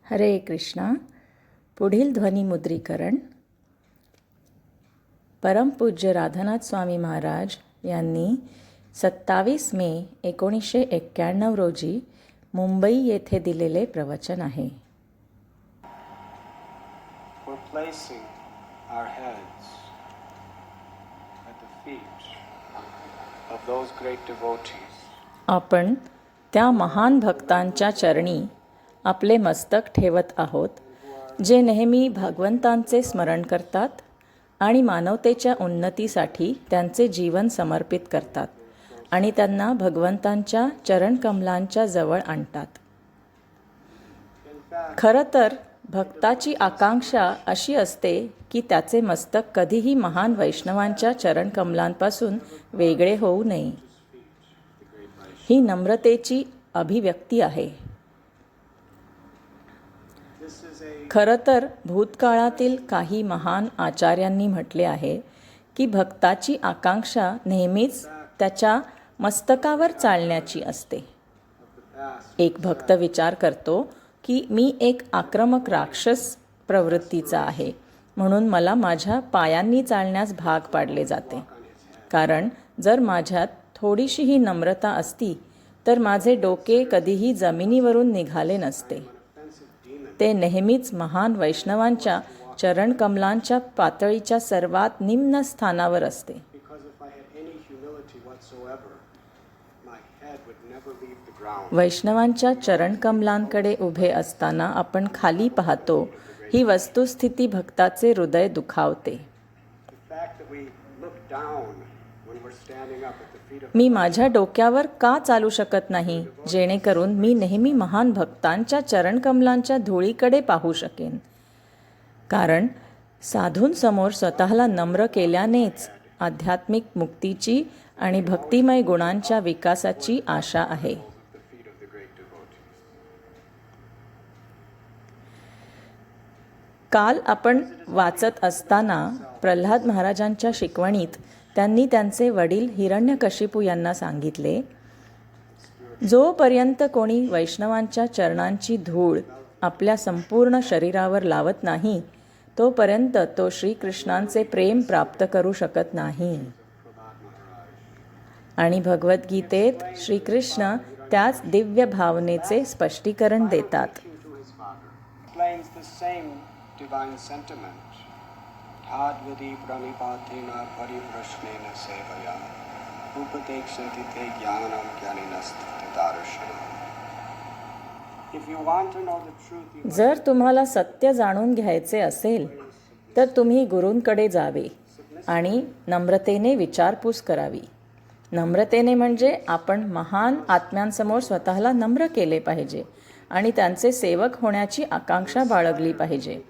हरे कृष्णा. पुढील ध्वनिमुद्रीकरण परमपूज्य राधानाथ स्वामी महाराज यांनी 27 मे 1991 रोजी मुंबई येथे दिलेले प्रवचन आहे. We're placing our heads at the feet of those great devotees. आपण त्या महान भक्तांच्या चरणी आपले मस्तक ठेवत आहोत, जे नेहमी भगवंतांचे स्मरण करतात आणि मानवतेच्या उन्नतीसाठी त्यांचे जीवन समर्पित करतात आणि त्यांना भगवंतांच्या चरणकमलांच्या जवळ आणतात. खरं तर भक्ताची आकांक्षा अशी असते की त्याचे मस्तक कधीही महान वैष्णवांच्या चरणकमलांपासून वेगळे होऊ नये. ही नम्रतेची अभिव्यक्ती आहे. खरं तर भूतकाळातील काही महान आचार्यांनी म्हटले आहे की भक्ताची आकांक्षा नेहमीच त्याच्या मस्तकावर चालण्याची असते. एक भक्त विचार करतो की मी एक आक्रमक राक्षस प्रवृत्तीचा आहे, म्हणून मला माझ्या पायांनी चालण्यास भाग पाडले जाते. कारण जर माझ्यात थोडीशीही नम्रता असती तर माझे डोके कधीही जमिनीवरून निघाले नसते. ते नेहमीच महान वैष्णवांच्या चरणकमलांच्या पातळीच्या सर्वात निम्न स्थानावर असते. वैष्णवांच्या चरणकमलांकडे उभे असताना आपण खाली पाहतो, ही वस्तुस्थिती भक्ताचे हृदय दुखावते. मी माझ्या डोक्यावर का चालू शकत नाही, जेणेकरून मी नेहमी महान भक्तांच्या चरणकमलांच्या धुळीकडे पाहू शकेन. कारण साधूंसमोर स्वतःला नम्र केल्यानेच आध्यात्मिक मुक्तीची आणि भक्तिमय गुणांच्या विकासाची आशा आहे. काल आपण वाचत असताना प्रल्हाद महाराजांच्या शिकवणीत त्यांनी त्यांचे वडील हिरण्यकशिपू यांना सांगितले, जोपर्यंत कोणी वैष्णवांच्या चरणांची धूळ आपल्या संपूर्ण शरीरावर लावत नाही, तोपर्यंत तो श्रीकृष्णांचे प्रेम प्राप्त करू शकत नाही. आणि भगवद्गीतेत श्रीकृष्ण त्याच दिव्य भावनेचे स्पष्टीकरण देतात. जर तुम्हाला सत्य जाणून घ्यायचे असेल तर तुम्ही गुरूंकडे जावे आणि नम्रतेने विचारपूस करावी. नम्रतेने म्हणजे आपण महान आत्म्यांसमोर स्वतःला नम्र केले पाहिजे आणि त्यांचे सेवक होण्याची आकांक्षा बाळगली पाहिजे.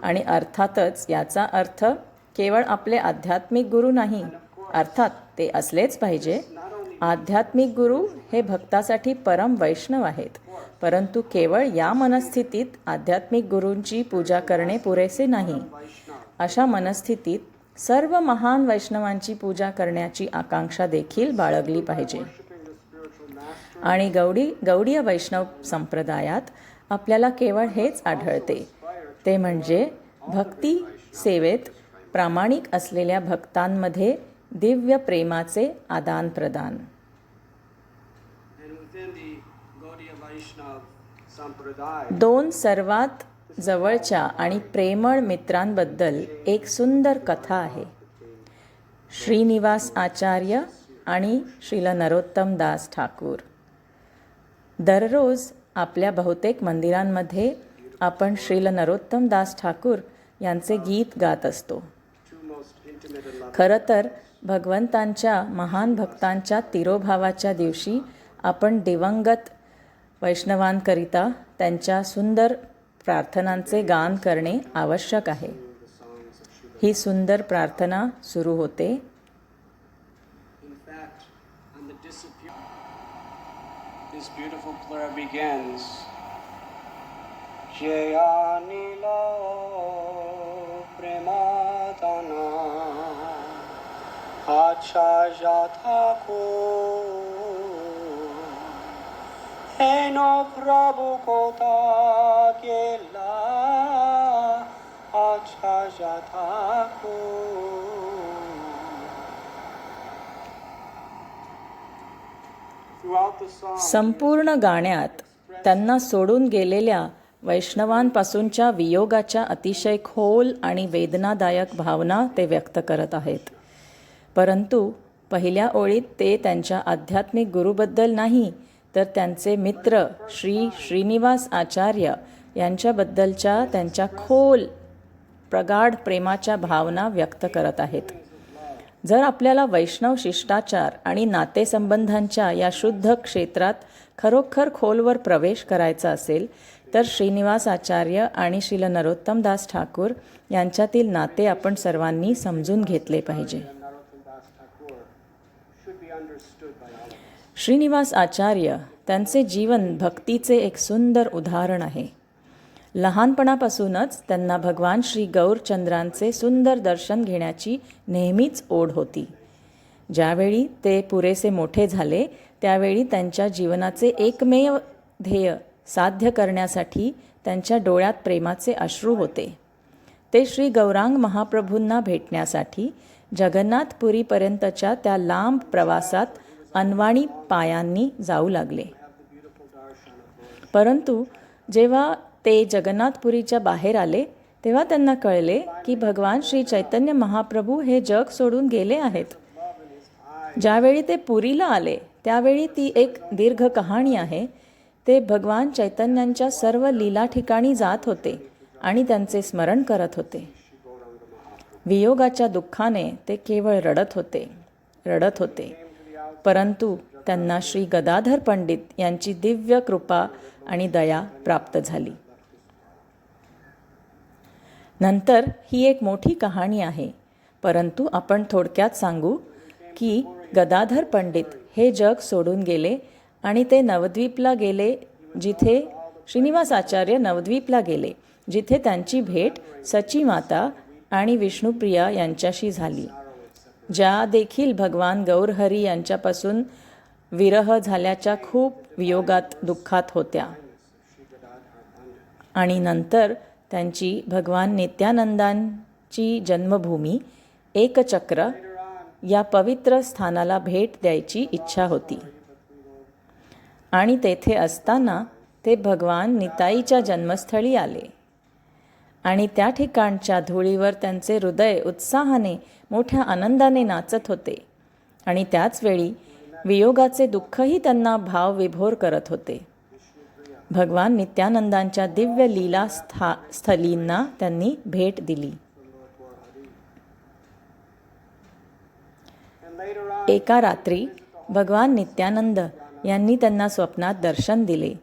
आणि अर्थातच याचा अर्थ केवळ आपले आध्यात्मिक गुरु नाही, अर्थात ते असलेच पाहिजे. आध्यात्मिक गुरु हे भक्तासाठी परम वैष्णव आहेत, परंतु केवळ या मनस्थितीत आध्यात्मिक गुरूंची पूजा करणे पुरेसे नाही. अशा मनस्थितीत सर्व महान वैष्णवांची पूजा करण्याची आकांक्षा देखील बाळगली पाहिजे. आणि गौडीय वैष्णव संप्रदायात आपल्याला केवळ हेच आढळते, ते म्हणजे भक्ती सेवेत प्रामाणिक असलेल्या भक्तांमध्ये दिव्य प्रेमाचे आदान प्रदान. दोन सर्वात जवळच्या आणि प्रेमळ मित्रांबद्दल एक सुंदर कथा आहे. श्रीनिवास आचार्य आणि श्रील नरोत्तम दास ठाकूर. दररोज आपल्या बहुतेक मंदिरांमध्ये आपण श्रील नरोत्तम दास ठाकूर यांचे गीत गात असतो. खरं तर भगवंतांच्या महान भक्तांच्या तिरोभावाच्या दिवशी आपण दिवंगत वैष्णवांकरिता त्यांच्या सुंदर प्रार्थनांचे गान करणे आवश्यक आहे. ही सुंदर प्रार्थना सुरू होते. Eno Prabhu Kota Kele Saja Thakur. Throughout the song, संपूर्ण गाण्यात त्यांना सोडून गेलेल्या वैष्णवांपासूनच्या वियोगाच्या अतिशय खोल आणि वेदनादायक भावना ते व्यक्त करत आहेत. परंतु पहिल्या ओळीत ते त्यांच्या आध्यात्मिक गुरुबद्दल नाही, तर त्यांचे मित्र श्री श्रीनिवास आचार्य यांच्याबद्दलच्या त्यांच्या खोल प्रगाढ प्रेमाच्या भावना व्यक्त करत आहेत. जर आपल्याला वैष्णव शिष्टाचार आणि नातेसंबंधांच्या या शुद्ध क्षेत्रात खरोखर खोलवर प्रवेश करायचा असेल, तर श्रीनिवास आचार्य आणि श्रील नरोत्तम दास ठाकूर यांच्यातील नाते आपण सर्वांनी समजून घेतले पाहिजे. श्रीनिवास आचार्य त्यांचे जीवन भक्तीचे एक सुंदर उदाहरण आहे. लहानपणापासूनच त्यांना भगवान श्री गौरचंद्रांचे सुंदर दर्शन घेण्याची नेहमीच ओढ होती. ज्यावेळी ते पुरेसे मोठे झाले त्यावेळी त्यांच्या जीवनाचे एकमेव ध्येय साध्य करण्यासाठी त्यांच्या डोळ्यात प्रेमाचे अश्रू होते. ते श्री गौरांग महाप्रभूंना भेटण्यासाठी जगन्नाथपुरीपर्यंतच्या त्या लांब प्रवासात अनवाणी पायांनी जाऊ लागले. परंतु जेव्हा ते जगन्नाथपुरीच्या बाहेर आले तेव्हा त्यांना कळले की भगवान श्री चैतन्य महाप्रभू हे जग सोडून गेले आहेत. ज्यावेळी ते पुरीला आले त्यावेळी ती एक दीर्घ कहाणी आहे. ते भगवान चैतन्यांच्या सर्व लीला ठिकाणी जात होते आणि त्यांचे स्मरण करत होते. वियोगाच्या दुःखाने ते केवळ रडत होते. परंतु त्यांना श्री गदाधर पंडित यांची दिव्य कृपा आणि दया प्राप्त झाली. नंतर ही एक मोठी कहाणी आहे, परंतु आपण थोडक्यात सांगू की गदाधर पंडित हे जग सोडून गेले आणि ते नवद्वीपला गेले, जिथे श्रीनिवास आचार्य नवद्वीपला गेले, जिथे त्यांची भेट सची माता आणि विष्णुप्रिया यांच्याशी झाली, ज्या देखील भगवान गौरहरी यांच्यापासून विरह झाल्याच्या खूप वियोगात दुःखात होत्या. आणि नंतर त्यांची भगवान नित्यानंदांची जन्मभूमी एकचक्र या पवित्र स्थानाला भेट द्यायची इच्छा होती. आणि तेथे असताना ते भगवान निताईच्या जन्मस्थळी आले आणि त्या ठिकाणच्या धुळीवर त्यांचे हृदय उत्साहाने मोठ्या आनंदाने नाचत होते. आणि त्याचवेळी वियोगाचे दुःखही त्यांना भावविभोर करत होते. भगवान नित्यानंदांच्या दिव्य लीला स्थलींना त्यांनी भेट दिली. एका रात्री भगवान नित्यानंद यांनी त्यांना स्वप्नात दर्शन दिले.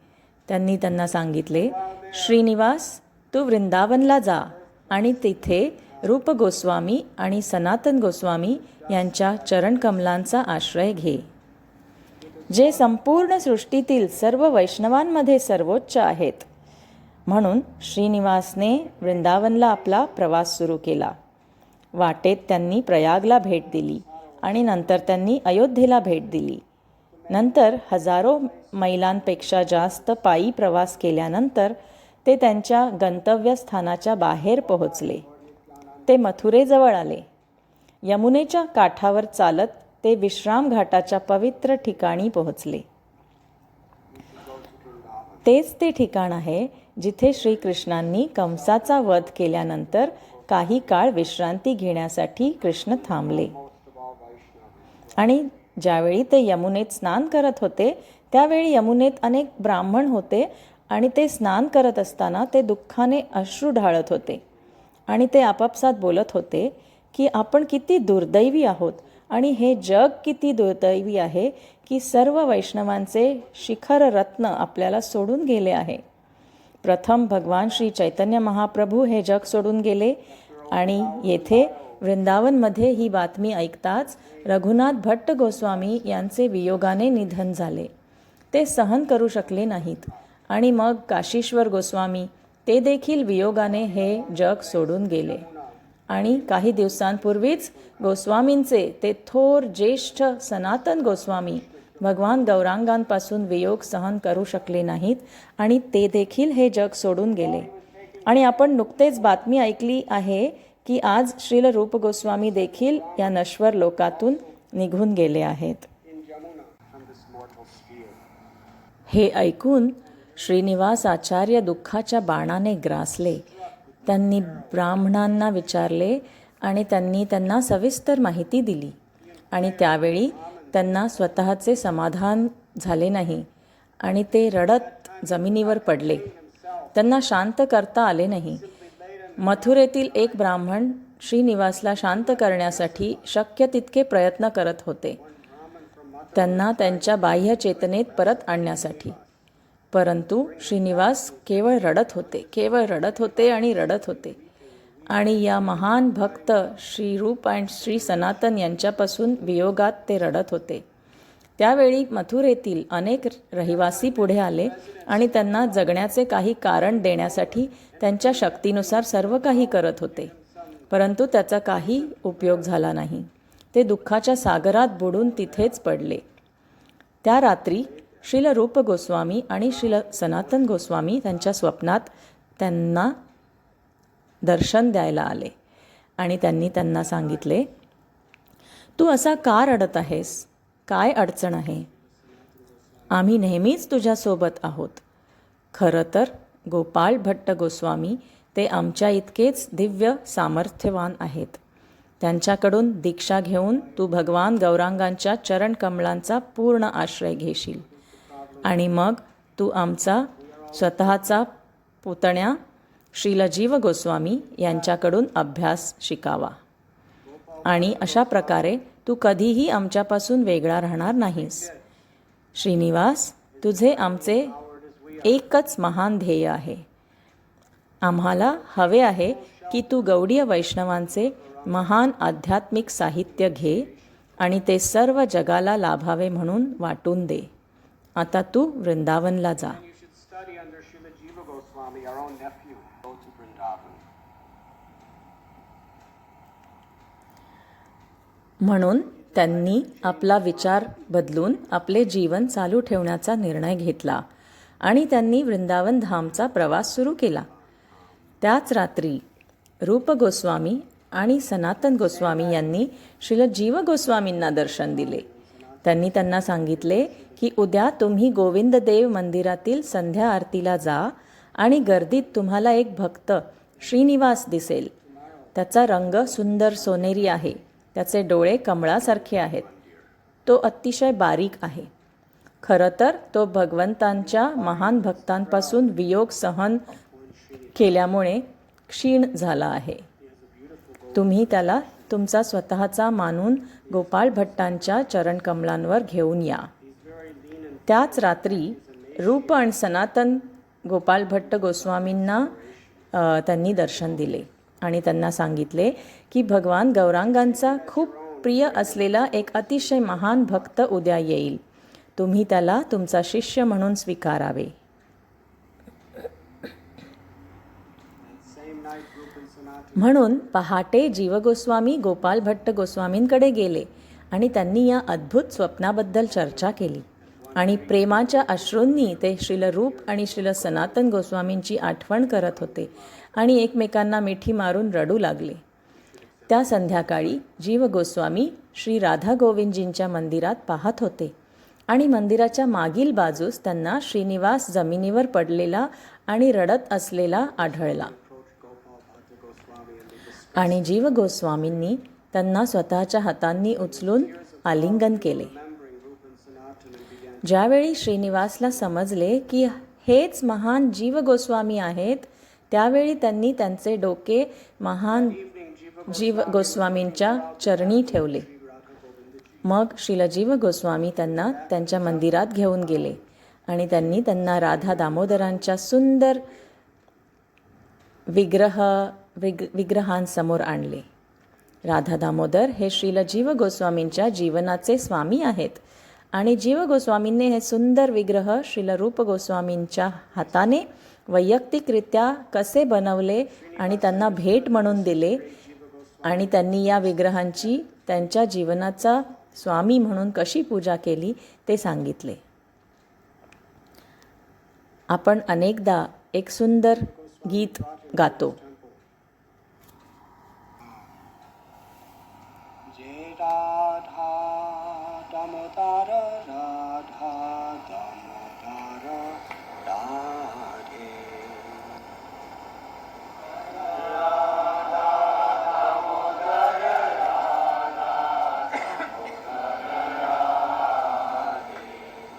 त्यांनी त्यांना सांगितले, श्रीनिवास, तू वृंदावनला जा आणि तिथे रूप गोस्वामी आणि सनातन गोस्वामी यांच्या चरणकमलांचा आश्रय घे, जे संपूर्ण सृष्टीतील सर्व वैष्णवांमध्ये सर्वोच्च आहेत. म्हणून श्रीनिवासने वृंदावनला आपला प्रवास सुरू केला. वाटेत त्यांनी प्रयागला भेट दिली आणि नंतर त्यांनी अयोध्येला भेट दिली. नंतर हजारो मैलांपेक्षा जास्त पायी प्रवास केल्यानंतर ते त्यांच्या गंतव्यस्थानाच्या बाहेर पोहोचले. ते मथुरेजवळ आले. यमुनेच्या काठावर चालत ते विश्राम घाटाच्या पवित्र ठिकाणी पोहोचले. तेच ते ठिकाण आहे जिथे श्रीकृष्णांनी कंसाचा वध केल्यानंतर काही काळ विश्रांती घेण्यासाठी कृष्ण थांबले. आणि ज्यावेळी ते यमुनेत स्नान करत होते त्यावेळी यमुनेत अनेक ब्राह्मण होते आणि ते स्नान करत असताना ते दुःखाने अश्रू ढाळत होते आणि ते आपापसात बोलत होते की आपण किती दुर्दैवी आहोत आणि हे जग किती दुर्दैवी आहे की सर्व वैष्णवांचे शिखर रत्न आपल्याला सोडून गेले आहे. प्रथम भगवान श्री चैतन्य महाप्रभू हे जग सोडून गेले आणि येथे वृंदावनमध्ये ही बातमी ऐकताच रघुनाथ भट्ट गोस्वामी यांचे वियोगाने निधन झाले. ते सहन करू शकले नाहीत आणि मग काशीश्वर गोस्वामी ते देखील वियोगाने हे जग सोडून गेले. आणि काही दिवसांपूर्वीच गोस्वामींचे ते थोर ज्येष्ठ सनातन गोस्वामी भगवान गौरांगांपासून वियोग सहन करू शकले नाहीत आणि ते देखील हे जग सोडून गेले. आणि आपण नुकतेच बातमी ऐकली आहे की आज श्रील रूप गोस्वामी देखील या नश्वर लोकातून निघून गेले आहेत. in Jamuna from this mortal sphere. हे ऐकून श्रीनिवास आचार्य दुःखाच्या बाणाने ग्रासले. त्यांनी ब्राह्मणांना विचारले आणि त्यांनी त्यांना सविस्तर माहिती दिली. आणि त्यावेळी त्यांना स्वतःचे समाधान झाले नाही आणि ते रडत जमिनीवर पडले. त्यांना शांत करता आले नाही. मथुरेतील एक ब्राह्मण श्रीनिवासला शांत करण्यासाठी शक्य तितके प्रयत्न करत होते, त्यांना त्यांच्या बाह्य चेतनेत परत आणण्यासाठी. परंतु श्रीनिवास केवळ रडत होते आणि रडत होते. आणि या महान भक्त श्री रूप आणि श्री सनातन यांच्यापासून वियोगात ते रडत होते. त्यावेळी मथुरेतील अनेक रहिवासी पुढे आले आणि त्यांना जगण्याचे काही कारण देण्यासाठी त्यांच्या शक्तीनुसार सर्व काही करत होते. परंतु त्याचा काही उपयोग झाला नाही. ते दुःखाच्या सागरात बुडून तिथेच पडले. त्या रात्री श्रील रूप गोस्वामी आणि श्रील सनातन गोस्वामी त्यांच्या स्वप्नात त्यांना दर्शन द्यायला आले आणि त्यांनी त्यांना सांगितले, तू असा का रडत आहेस? काय अडचण आहे? आम्ही नेहमीच तुझ्यासोबत आहोत. खरं तर गोपाळ भट्ट गोस्वामी ते आमच्या इतकेच दिव्य सामर्थ्यवान आहेत. त्यांच्याकडून दीक्षा घेऊन तू भगवान गौरांगांच्या चरणकमलांचा पूर्ण आश्रय घेशील आणि मग तू आमचा स्वतःचा पुतण्या श्रील जीव गोस्वामी यांच्याकडून अभ्यास शिकावा आणि अशा प्रकारे तू कधीही आमच्यापासून वेगळा राहणार नाहीस. श्रीनिवास, तुझे आमचे एकच महान ध्येय आहे. आम्हाला हवे आहे की तू गौडीय वैष्णवांचे महान आध्यात्मिक साहित्य घे आणि ते सर्व जगाला लाभावे म्हणून वाटून दे. आता तू वृंदावनला जा. You should study under Srila Jiva Goswami, our own nephew. Go to Vrindavan. म्हणून त्यांनी आपला विचार बदलून आपले जीवन चालू ठेवण्याचा निर्णय घेतला आणि त्यांनी वृंदावन धामचा प्रवास सुरू केला. त्याच रात्री रूप गोस्वामी आणि सनातन गोस्वामी यांनी श्रील जीव गोस्वामींना दर्शन दिले. त्यांनी त्यांना सांगितले की उद्या तुम्ही गोविंददेव मंदिरातील संध्या आरतीला जा आणि गर्दीत तुम्हाला एक भक्त श्रीनिवास दिसेल. त्याचा रंग सुंदर सोनेरी आहे. त्याचे डोळे कमळासारखे आहेत. तो अतिशय बारीक आहे. खरं तर तो भगवंतांच्या महान भक्तांपासून वियोग सहन केल्यामुळे क्षीण झाला आहे. तुम्ही त्याला तुमचा स्वतःचा मानून गोपाळ भट्टांच्या चरणकमलांवर घेऊन या. त्याच रात्री रूप आणि सनातन गोपाळ भट्ट गोस्वामींना त्यांनी दर्शन दिले आणि त्यांना सांगितले की भगवान गौरांगांचा खूप प्रिय असलेला एक अतिशय महान भक्त उद्या येईल. तुम्ही त्याला तुमचा शिष्य म्हणून स्वीकारावे. Same night, Rupa and Sanatana म्हणून पहाटे जीवगोस्वामी गोपाळ भट्ट गोस्वामींकडे गेले आणि त्यांनी या अद्भुत स्वप्नाबद्दल चर्चा केली आणि प्रेमाच्या अश्रूंनी ते श्रील रूप आणि श्रील सनातन गोस्वामींची आठवण करत होते आणि एकमेकांना मिठी मारून रडू लागले. त्या संध्याकाळी जीव गोस्वामी श्री राधा गोविंदजींच्या मंदिरात पाहत होते आणि मंदिराच्या मागील बाजूस त्यांना श्रीनिवास जमिनीवर पडलेला आणि रडत असलेला आढळला. आणि जीव गोस्वामींनी त्यांना स्वतःच्या हातांनी उचलून आलिंगन केले. ज्यावेळी श्रीनिवासला समजले की हेच महान जीव गोस्वामी आहेत, त्यावेळी त्यांनी त्यांचे डोके महान जीव गोस्वामींच्या चरणी ठेवले. मग श्रील जीव गोस्वामी त्यांना त्यांच्या मंदिरात घेऊन गेले आणि त्यांनी त्यांना राधा दामोदरांच्या सुंदर विग्रहांसमोर आणले. राधा दामोदर हे श्रील जीव गोस्वामींच्या जीवनाचे स्वामी आहेत आणि जीव गोस्वामींनी हे सुंदर विग्रह श्रील रूप गोस्वामींच्या हाताने वैयक्तिकरित्या कसे बनवले आणि त्यांना भेट म्हणून दिले आणि त्यांनी या विग्रहांची त्यांच्या जीवनाचा स्वामी म्हणून कशी पूजा केली ते सांगितले. आपण अनेकदा एक सुंदर गीत गातो. जय राधा दामोदर राधा दामोदर राधे.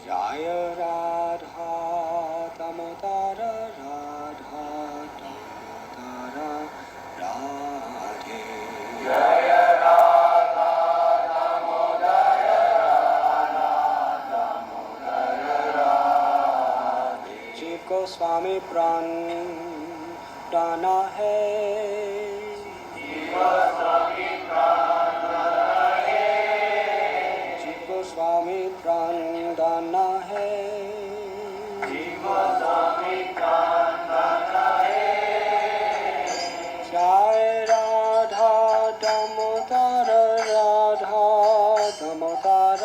जय राधा दामोदर राधा दामोदर राधे. जीव गोस्वामी प्राण डाना है. जीव गोस्वामी प्राण डाना है. जय राधा दामोदर राधा दामोदर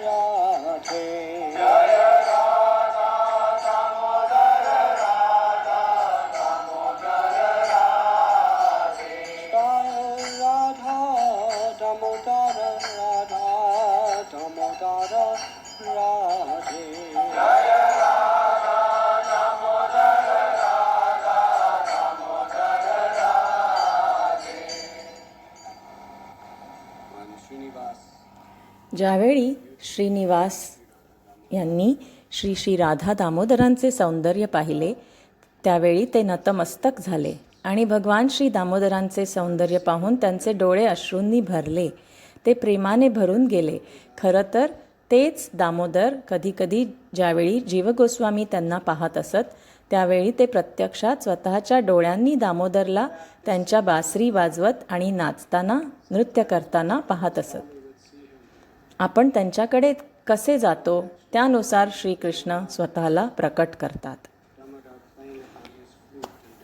राधे. राधा दामोदर राधा दामोदर राधे. श्रीनिवास. ज्यावेळी श्रीनिवास यांनी श्री श्री राधा दामोदरांचे सौंदर्य पाहिले त्यावेळी ते नतमस्तक झाले आणि भगवान श्री दामोदरांचे सौंदर्य पाहून त्यांचे डोळे अश्रूंनी भरले. ते प्रेमाने भरून गेले. खरं तर तेच दामोदर कधीकधी ज्यावेळी जीवगोस्वामी त्यांना पाहत असत त्यावेळी ते प्रत्यक्षात स्वतःच्या डोळ्यांनी दामोदरला त्यांच्या बासरी वाजवत आणि नाचताना नृत्य करताना पाहत असत. आपण त्यांच्याकडे कसे जातो त्यानुसार श्रीकृष्ण स्वतःला प्रकट करतात.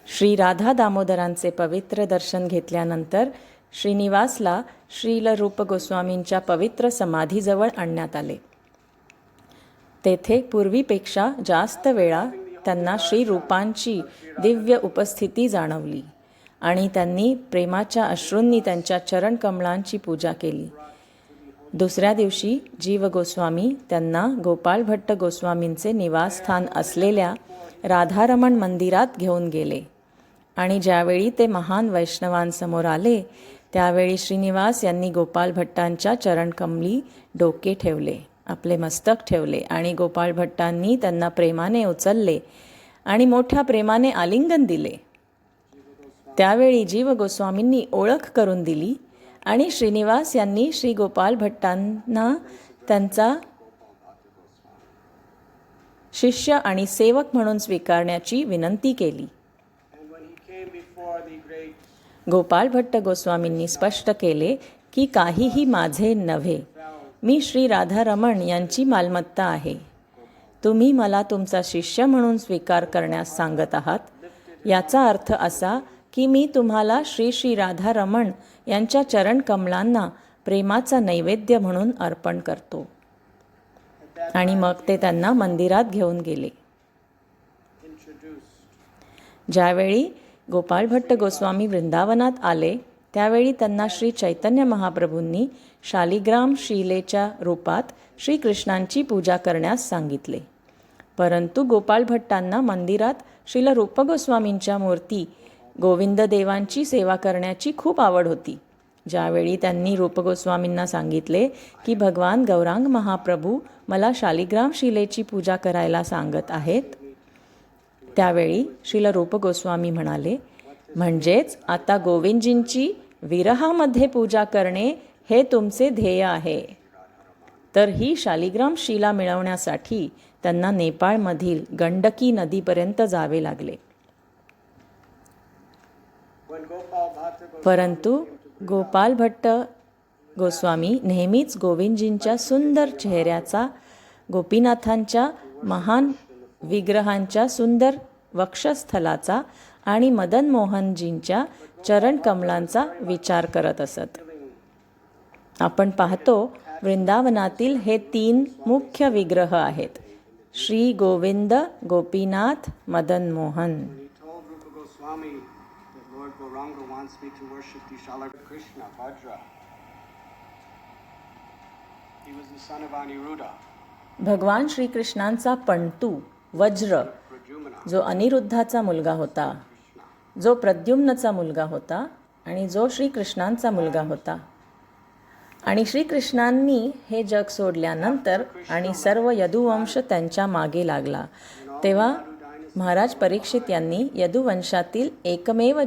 श्री राधा दामोदरांचे पवित्र दर्शन घेतल्यानंतर श्रीनिवासला श्रील रूप गोस्वामींच्या पवित्र समाधीजवळ आणण्यात आले. तेथे पूर्वीपेक्षा जास्त वेळा त्यांना श्री रूपांची दिव्य उपस्थिती जाणवली आणि त्यांनी प्रेमाच्या अश्रूंनी त्यांच्या चरणकमळांची पूजा केली. दुसऱ्या दिवशी जीव गोस्वामी त्यांना गोपाळ भट्ट गोस्वामींचे निवासस्थान असलेल्या राधारमण मंदिरात घेऊन गेले आणि ज्यावेळी ते महान वैष्णवांसमोर आले त्यावेळी श्रीनिवास यांनी गोपाळ भट्टांच्या चरणकमली डोके ठेवले, आपले मस्तक ठेवले आणि गोपाळ भट्टांनी त्यांना प्रेमाने उचलले आणि मोठ्या प्रेमाने आलिंगन दिले. त्यावेळी जीव गोस्वामींनी ओळख करून दिली आणि श्रीनिवास यांनी श्री गोपाळ भट्टांना त्यांचा शिष्य आणि सेवक म्हणून स्वीकारण्याची विनंती केली. गोपाळ भट्ट गोस्वामींनी स्पष्ट केले की काहीही माझे नव्हे, मी श्री राधारमण यांची मालमत्ता आहे. तुम्ही मला तुमचा शिष्य म्हणून स्वीकार करण्यास सांगत आहात. याचा अर्थ असा की मी तुम्हाला श्री श्री राधारमण यांच्या चरणकमलांना प्रेमाचा नैवेद्य म्हणून अर्पण करतो. आणि मग ते त्यांना मंदिरात घेऊन गेले. ज्यावेळी गोपाळ भट्ट गोस्वामी वृंदावनात आले त्यावेळी त्यांना श्री चैतन्य महाप्रभूंनी शालिग्राम शिलेच्या रूपात श्रीकृष्णांची पूजा करण्यास सांगितले. परंतु गोपाळ भट्टांना मंदिरात श्रील रूप गोस्वामींच्या मूर्ती गोविंददेवांची सेवा करण्याची खूप आवड होती. ज्यावेळी त्यांनी रूप गोस्वामींना सांगितले की भगवान गौरांग महाप्रभू मला शालिग्राम शिलेची पूजा करायला सांगत आहेत त्यावेळी श्रील रूप गोस्वामी म्हणाले, म्हणजेच आता गोविंदजींची विरहामध्ये पूजा करणे हे तुमचे ध्येय आहे. तर ही शालिग्राम शिला मिळवण्यासाठी त्यांना नेपाळमधील गंडकी नदीपर्यंत जावे लागले. परंतु गोपाळ भट्ट गोस्वामी नेहमीच गोविंदजींच्या सुंदर चेहऱ्याचा, गोपीनाथांच्या महान विग्रहांच्या सुंदर वक्षस्थलाचा आणि मदन मोहनजींच्या चरणकमलांचा विचार करत असत. आपण पाहतो वृंदावनातील हे 3 मुख्य विग्रह आहेत, Shri Govind, Gopinath, Madan Mohan. Swami, that Lord Gauranga wants me to worship the Shala Krishna, Vajra. He was the son of Aniruddha. भगवान श्रीकृष्णांचा पणतू वज्र, Prajumana. जो अनिरुद्धाचा मुलगा होता, जो प्रद्युम्नचा मुलगा होता आणि जो श्रीकृष्णांचा मुलगा होता. आणि श्रीकृष्णांनी हे जग सोडल्यानंतर आणि सर्व यदुवंश त्यांच्या मागे लागला, तेव्हा महाराज परीक्षित यांनी यदुवंशातील एकमेव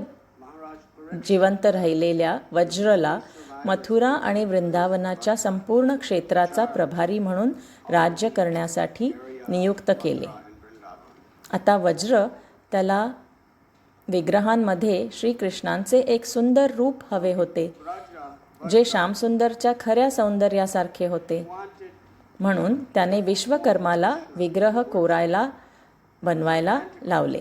जिवंत राहिलेल्या वज्रला मथुरा आणि वृंदावनाच्या संपूर्ण क्षेत्राचा प्रभारी म्हणून राज्य करण्यासाठी नियुक्त केले. आता वज्र त्याला विग्रहांमध्ये श्रीकृष्णांचे एक सुंदर रूप हवे होते, जे श्यामसुंदरच्या खऱ्या सौंदर्यासारखे होते. म्हणून त्याने विश्वकर्माला विग्रह बनवायला लावले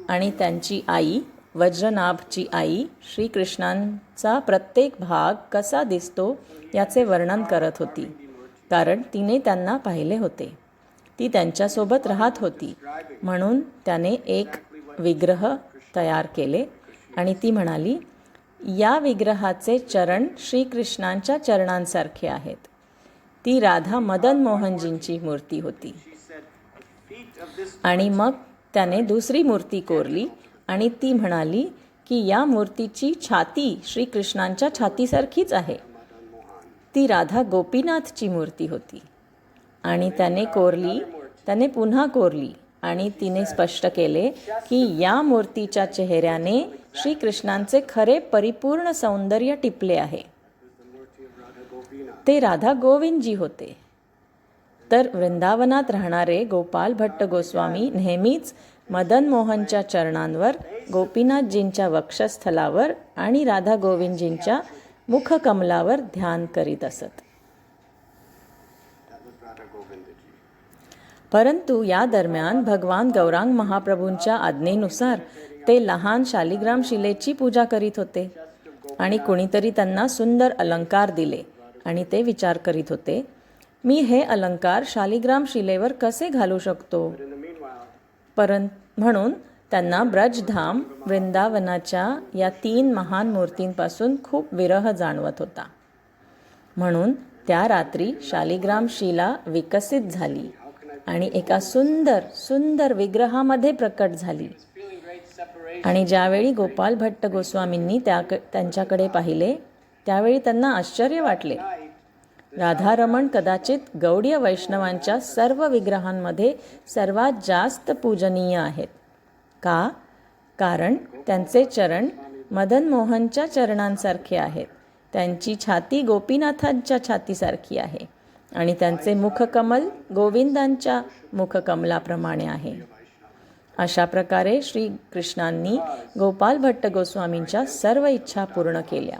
आणि त्यांची आई, वज्रनाभची आई, श्रीकृष्णांचा प्रत्येक भाग कसा दिसतो याचे वर्णन करत होती, कारण तिने त्यांना पाहिले होते. ती त्यांच्यासोबत राहत होती, म्हणून त्याने एक विग्रह तयार केले आणि ती म्हणाली, या विग्रहाचे चरण श्रीकृष्णांच्या चरणांसारखे आहेत. ती राधा मदन मोहनजींची मूर्ती होती. आणि मग त्याने दुसरी मूर्ती कोरली आणि ती म्हणाली की या मूर्तीची छाती श्रीकृष्णांच्या छातीसारखीच आहे. ती राधा गोपीनाथची मूर्ती होती. आणि त्याने पुन्हा कोरली आणि तिने स्पष्ट केले की या मूर्तीच्या चेहऱ्याने श्रीकृष्णांचे खरे परिपूर्ण सौंदर्य टिपले आहे. ते राधा गोविंदजी होते. तर वृंदावनात राहणारे गोपाल भट्ट गोस्वामी नेहमीच मदन मोहनच्या चरणांवर, गोपीनाथजींच्या वक्षस्थलावर आणि राधा गोविंदजींच्या मुखकमलावर ध्यान करीत असत. परंतु या दरम्यान भगवान गौरांग महाप्रभूंच्या आज्ञेनुसार ते लहान शालिग्राम शिलेची पूजा करीत होते आणि कुणीतरी त्यांना सुंदर अलंकार दिले आणि ते विचार करीत होते, मी हे अलंकार शालिग्राम शिलेवर कसे घालू शकतो. म्हणून त्यांना ब्रजधाम वृंदावनाच्या या 3 महान मूर्तींपासून खूप विरह जाणवत होता. म्हणून त्या रात्री शालिग्राम शिला विकसित झाली आणि एका सुंदर सुंदर विग्रहामध्ये प्रकट झाली. आणि ज्यावेळी गोपाल भट्ट गोस्वामींनी त्यांच्याकडे पाहिले, त्यावेळी त्यांना आश्चर्य वाटले. राधारमण कदाचित गौडीय वैष्णवांच्या सर्व विग्रहांमध्ये सर्वात जास्त पूजनीय आहेत. का? कारण त्यांचे चरण मदन मोहनच्या चरणांसारखे आहेत, त्यांची छाती गोपीनाथांच्या छातीसारखी आहे आणि त्यांचे मुखकमल गोविंदांच्या मुखकमलाप्रमाणे आहे. अशा प्रकारे श्रीकृष्णांनी गोपाल भट्ट गोस्वामींच्या सर्व इच्छा पूर्ण केल्या,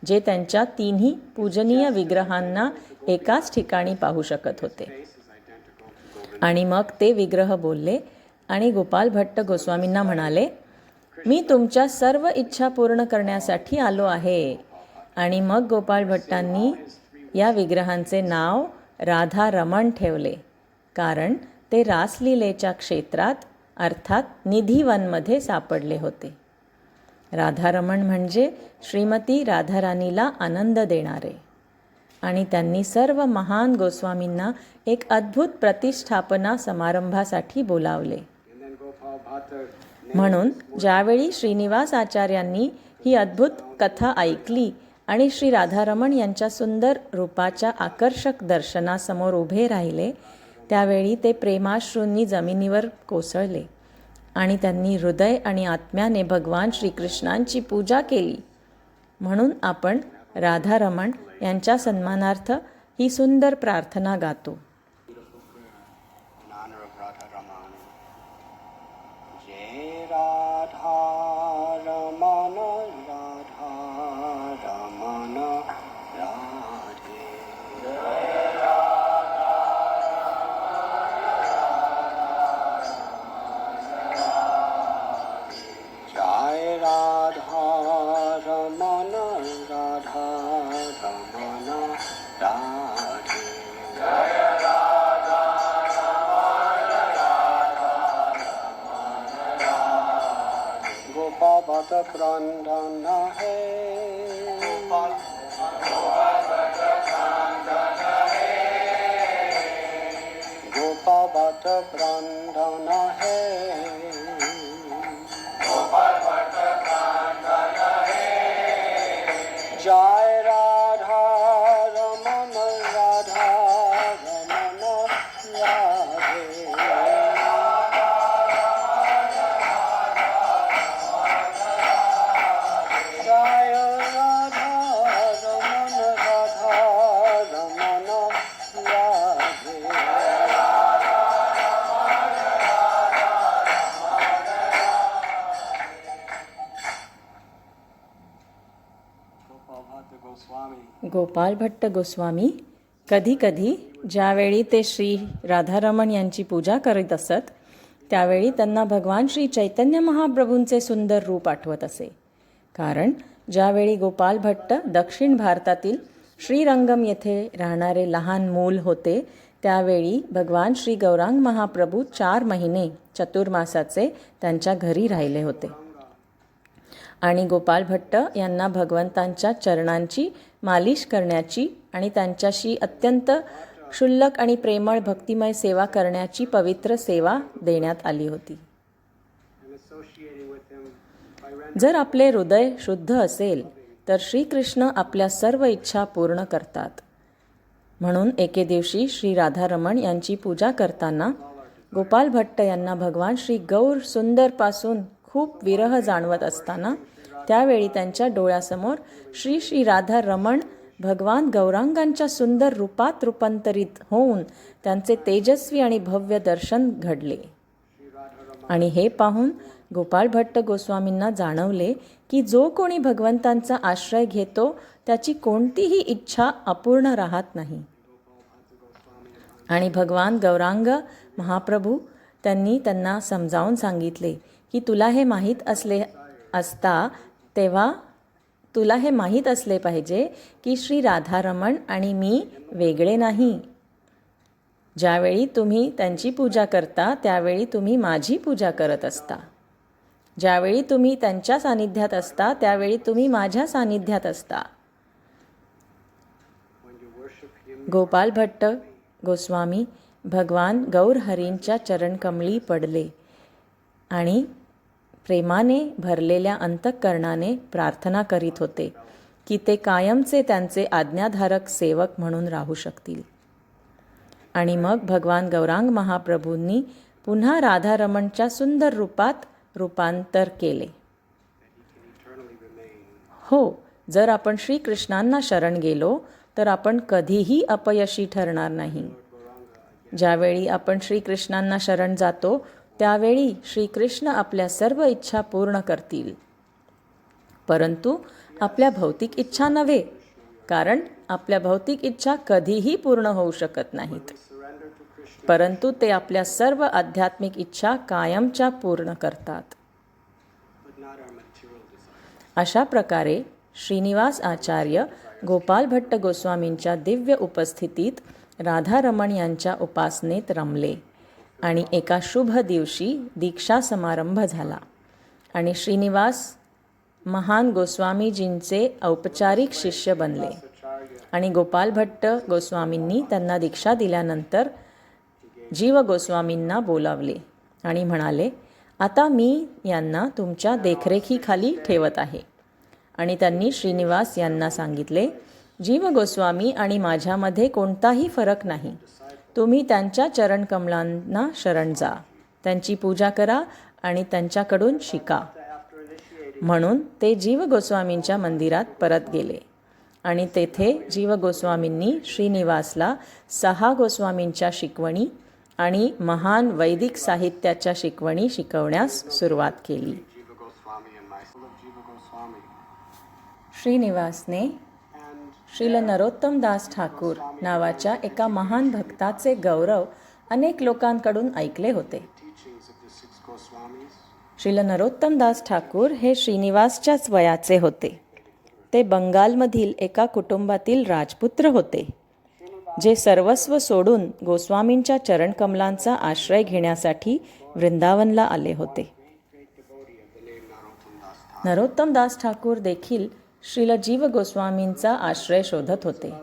जे त्यांच्या 3 पूजनीय विग्रहांना एकाच ठिकाणी पाहू शकत होते. आणि मग ते विग्रह बोलले आणि गोपाल भट्ट गोस्वामींना म्हणाले, मी तुमच्या सर्व इच्छा पूर्ण करण्यासाठी आलो आहे. आणि मग गोपाल भट्टांनी या विग्रहांचे नाव राधा रमण ठेवले, कारण ते रासलीलेच्या क्षेत्रात अर्थात निधीवनमध्ये सापडले होते. राधारमण म्हणजे श्रीमती राधाराणीला आनंद देणारे. आणि त्यांनी सर्व महान गोस्वामींना एक अद्भुत प्रतिष्ठापना समारंभासाठी बोलावले. म्हणून ज्यावेळी श्रीनिवास आचार्यांनी ही अद्भुत कथा ऐकली आणि श्री राधारमण यांच्या सुंदर रूपाच्या आकर्षक दर्शनासमोर उभे राहिले, त्यावेळी ते प्रेमाश्रूंनी जमिनीवर कोसळले आणि त्यांनी हृदय आणि आत्म्याने भगवान श्रीकृष्णांची पूजा केली. म्हणून आपण राधारमण यांच्या सन्मानार्थ ही सुंदर प्रार्थना गातो. Jaya गोपाल भट्ट प्राणधन है गोपाल भट्ट प्राणधन है जय राधा रमन राधा रमन राधे जय राधा रमन राधा रमन राधे गोपाल भट्ट गोस्वामी कधीकधी ज्यावेळी ते श्री राधारमण यांची पूजा करीत असत त्यावेळी त्यांना भगवान श्री चैतन्य महाप्रभूंचे सुंदर रूप आठवत असे. कारण ज्यावेळी गोपाल भट्ट दक्षिण भारतातील श्रीरंगम येथे राहणारे लहान मूल होते त्यावेळी भगवान श्री गौरांग महाप्रभू 4 महिने चतुर्मासाचे त्यांच्या घरी राहिले होते आणि गोपाल भट्ट यांना भगवंतांच्या चरणांची मालिश करण्याची आणि त्यांच्याशी अत्यंत क्षुल्लक आणि प्रेमळ भक्तिमय सेवा करण्याची पवित्र सेवा देण्यात आली होती. जर आपले हृदय शुद्ध असेल तर श्रीकृष्ण आपल्या सर्व इच्छा पूर्ण करतात. म्हणून एके दिवशी श्री राधारमण यांची पूजा करताना गोपाल भट्ट यांना भगवान श्री गौर सुंदरपासून खूप विरह जाणवत असताना त्यावेळी त्यांच्या डोळ्यासमोर श्री श्री राधा रमण भगवान गौरांगांच्या सुंदर रूपात रूपांतरित होऊन त्यांचे तेजस्वी आणि भव्य दर्शन घडले. आणि हे पाहून गोपाल भट्ट गोस्वामींना जाणवले की जो कोणी भगवंतांचा आश्रय घेतो त्याची कोणतीही इच्छा अपूर्ण राहत नाही. आणि भगवान गौरांग महाप्रभू त्यांनी त्यांना समजावून सांगितले की तुला हे माहीत असले पाहिजे की श्री राधारमण आणि मी वेगळे नाही. ज्यावेळी तुम्ही त्यांची पूजा करता त्यावेळी तुम्ही माझी पूजा करत असता. ज्यावेळी तुम्ही त्यांच्या सानिध्यात असता त्यावेळी तुम्ही माझ्या सानिध्यात असता. गोपाल भट्ट गोस्वामी भगवान गौर हरींच्या चरणकमळी पडले आणि प्रेमाने भरलेल्या अंतःकरणाने प्रार्थना करीत होते की ते कायमचे त्यांचे आज्ञाधारक सेवक म्हणून राहू शकतील. आणि मग भगवान गौरांग महाप्रभूंनी पुन्हा राधारमणच्या सुंदर रूपात रूपांतर केले. हो, जर आपण श्रीकृष्णांना शरण गेलो तर आपण कधीही अपयशी ठरणार नाही. ज्यावेळी आपण श्रीकृष्णांना शरण जातो त्यावेळी श्रीकृष्ण आपल्या सर्व इच्छा पूर्ण करतील. परंतु आपल्या भौतिक इच्छा नव्हे, कारण आपल्या भौतिक इच्छा कधीही पूर्ण होऊ शकत नाहीत. परंतु ते आपल्या सर्व आध्यात्मिक इच्छा कायमच्या पूर्ण करतात. अशा प्रकारे श्रीनिवास आचार्य गोपाल भट्ट गोस्वामींच्या दिव्य उपस्थितीत राधारमण यांच्या उपासनेत रमले आणि एका शुभ दिवशी दीक्षा समारंभ झाला आणि श्रीनिवास महान गोस्वामीजींचे औपचारिक शिष्य बनले. आणि गोपाल भट्ट गोस्वामींनी त्यांना दीक्षा दिल्यानंतर जीव गोस्वामींना बोलावले आणि म्हणाले, आता मी यांना तुमच्या देखरेखीखाली ठेवत आहे. आणि त्यांनी श्रीनिवास यांना सांगितले, जीव गोस्वामी आणि माझ्यामध्ये कोणताही फरक नाही. तुम्ही त्यांच्या चरणकमलांना शरण जा, त्यांची पूजा करा आणि त्यांच्याकडून शिका. म्हणून ते जीव गोस्वामींच्या मंदिरात परत गेले आणि तेथे जीव गोस्वामींनी श्रीनिवासला 6 गोस्वामींच्या शिकवणी आणि महान वैदिक साहित्याच्या शिकवणी शिकवण्यास सुरुवात केली. श्रीनिवासने श्रील नरोत्तम दास ठाकूर नावाच्या एका महान भक्ताचे गौरव अनेक लोकांकडून ऐकले होते. श्रील नरोत्तम दास ठाकूर हे श्रीनिवासच्याच वयाचे होते. ते बंगालमधील एका कुटुंबातील राजपुत्र होते, जे सर्वस्व सोडून गोस्वामींच्या चरणकमलांचा आश्रय घेण्यासाठी वृंदावनला आले होते. नरोत्तम दास ठाकूर देखील श्रील जीव गोस्वामींचा आश्रय शोधत होते.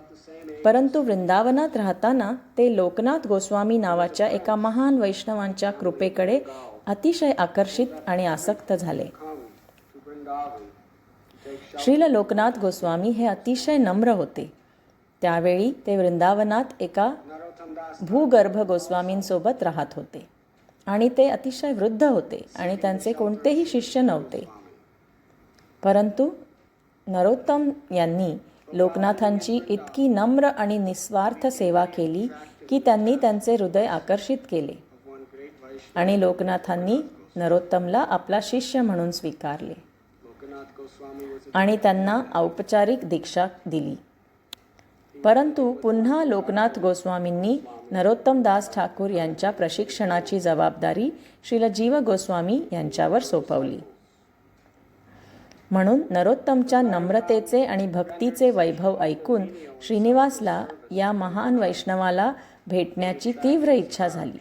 परंतु वृंदावनात राहताना ते लोकनाथ गोस्वामी नावाच्या एका महान वैष्णवांच्या कृपेकडे अतिशय आकर्षित आणि आसक्त झाले. श्रील लोकनाथ गोस्वामी हे अतिशय नम्र होते. त्यावेळी ते वृंदावनात एका भूगर्भ गोस्वामींसोबत राहत होते आणि ते अतिशय वृद्ध होते आणि त्यांचे कोणतेही शिष्य नव्हते. परंतु नरोत्तम यांनी लोकनाथांची इतकी नम्र आणि निस्वार्थ सेवा केली की त्यांनी त्यांचे हृदय आकर्षित केले आणि लोकनाथांनी नरोत्तमला आपला शिष्य म्हणून स्वीकारले आणि त्यांना औपचारिक दीक्षा दिली. परंतु पुन्हा लोकनाथ गोस्वामींनी नरोत्तम दास ठाकूर यांच्या प्रशिक्षणाची जबाबदारी श्रील जीव गोस्वामी यांच्यावर सोपवली. म्हणून नरोत्तमच्या नम्रतेचे आणि भक्तीचे वैभव ऐकून श्रीनिवासला या महान वैष्णवाला भेटण्याची तीव्र इच्छा झाली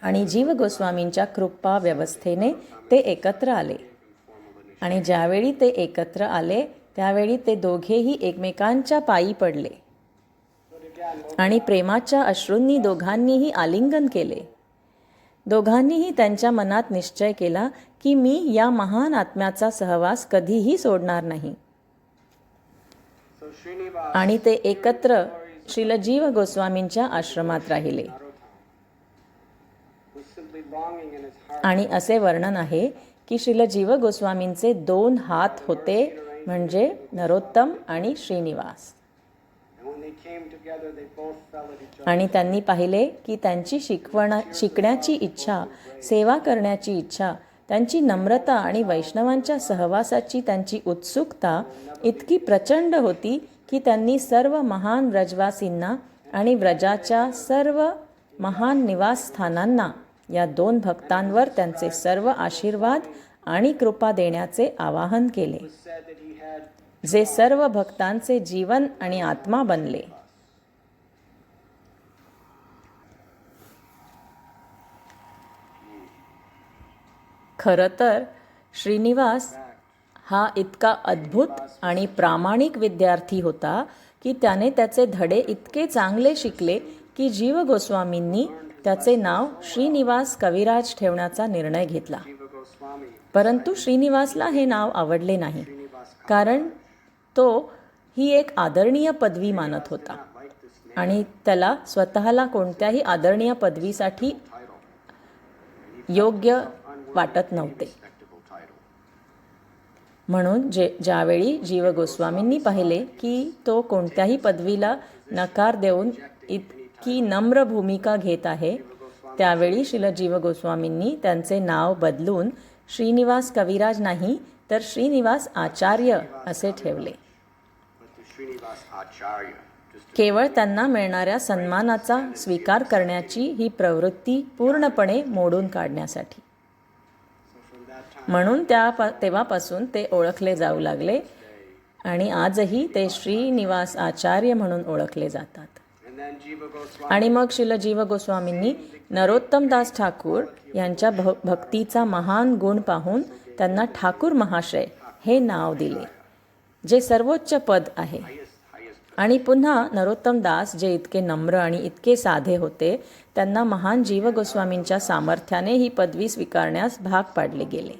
आणि जीव गोस्वामींच्या कृपा व्यवस्थेने ते एकत्र आले. आणि ज्यावेळी ते एकत्र आले त्यावेळी ते दोघेही एकमेकांच्या पायी पडले आणि प्रेमाच्या अश्रूंनी दोघांनीही आलिंगन केले. दोघांनीही त्यांच्या मनात निश्चय केला की मी या महान आत्म्याचा सहवास कधीही सोडणार नाही. आणि ते एकत्र श्रील जीव गोस्वामींच्या आश्रमात राहिले. आणि असे वर्णन आहे की श्रील जीव गोस्वामींचे 2 हात होते, म्हणजे नरोत्तम आणि श्रीनिवास. आणि त्यांनी पाहिले की त्यांची शिकण्याची इच्छा, सेवा करण्याची इच्छा, त्यांची नम्रता आणि वैष्णवांच्या सहवासाची त्यांची उत्सुकता इतकी प्रचंड होती की त्यांनी सर्व महान व्रजवासींना आणि व्रजाच्या सर्व महान निवासस्थानांना या 2 भक्तांवर त्यांचे सर्व आशीर्वाद आणि कृपा देण्याचे आवाहन केले, जे सर्व भक्तांचे जीवन आणि आत्मा बनले. खरं तर श्रीनिवास हा इतका अद्भुत आणि प्रामाणिक विद्यार्थी होता की त्याने त्याचे धडे इतके चांगले शिकले की जीव गोस्वामींनी त्याचे नाव श्रीनिवास कविराज ठेवण्याचा निर्णय घेतला. परंतु श्रीनिवासला हे नाव आवडले नाही, कारण तो ही एक आदरणीय पदवी मानत होता आणि त्याला स्वतःला कोणत्याही आदरणीय पदवीसाठी योग्य वाटत नव्हते. म्हणून ज्यावेळी जीव गोस्वामींनी पाहिले की तो कोणत्याही पदवीला नकार देऊन इतकी नम्र भूमिका घेत आहे, त्यावेळी श्रील जीव गोस्वामींनी त्यांचे नाव बदलून श्रीनिवास कविराज नाही तर श्रीनिवास आचार्य असे ठेवले, केवळ त्यांना मिळणाऱ्या सन्मानाचा स्वीकार करण्याची ही प्रवृत्ती पूर्णपणे मोडून काढण्यासाठी. म्हणून तेव्हापासून ते ओळखले जाऊ लागले आणि आजही ते श्रीनिवास आचार्य म्हणून ओळखले जातात. आणि मग श्रील जीव गोस्वामींनी नरोत्तम दास ठाकूर यांच्या भक्तीचा महान गुण पाहून त्यांना ठाकूर महाशय हे नाव दिले, जे सर्वोच्च पद आहे. आणि पुन्हा नरोत्तम दास जे इतके नम्र आणि इतके साधे होते, त्यांना महान जीव गोस्वामींच्या सामर्थ्याने ही पदवी स्वीकारण्यास भाग पाडले गेले.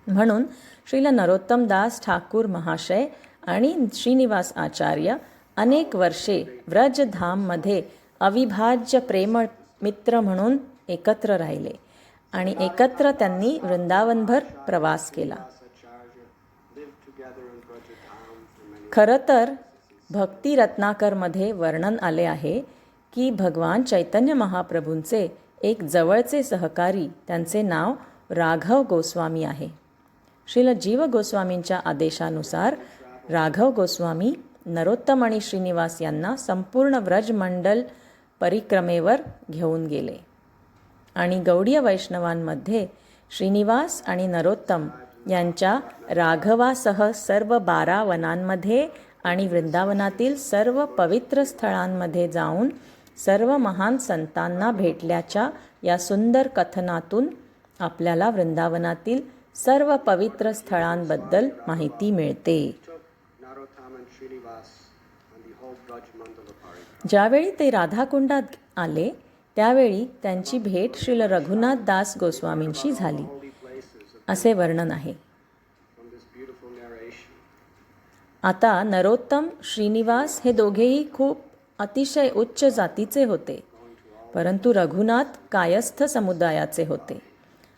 म्हणून श्रील नरोत्तम दास ठाकूर महाशय आणि श्रीनिवास आचार्य अनेक वर्षे व्रजधाममध्ये अविभाज्य प्रेमळ मित्र म्हणून एकत्र राहिले आणि एकत्र त्यांनी वृंदावनभर प्रवास केला. खरं तर भक्ती रत्नाकरमध्ये वर्णन आले आहे की भगवान चैतन्य महाप्रभूंचे एक जवळचे सहकारी, त्यांचे नाव राघव गोस्वामी आहे. श्रील जीव गोस्वामींच्या आदेशानुसार राघव गोस्वामी नरोत्तम आणि श्रीनिवास यांना संपूर्ण व्रजमंडल परिक्रमेवर घेऊन गेले आणि गौडीय वैष्णवांमध्ये श्रीनिवास आणि नरोत्तम यांच्या राघवासह सर्व 12 वनांमध्ये आणि वृंदावनातील सर्व पवित्र स्थळांमध्ये जाऊन सर्व महान संतांना भेटल्याच्या या सुंदर कथनातून आपल्याला वृंदावनातील सर्व पवित्र स्थळांबद्दल माहिती मिळते. took Narottam and Srinivas and the whole Braj Mandala Parikram. ज्यावेळी ते राधाकुंडात आले त्यावेळी त्यांची भेट श्रील रघुनाथ दास गोस्वामींशी झाली Holy places असे वर्णन आहे. from this beautiful narration. आता नरोत्तम श्रीनिवास हे दोघेही खूप अतिशय उच्च जातीचे होते, परंतु रघुनाथ कायस्थ समुदायाचे होते.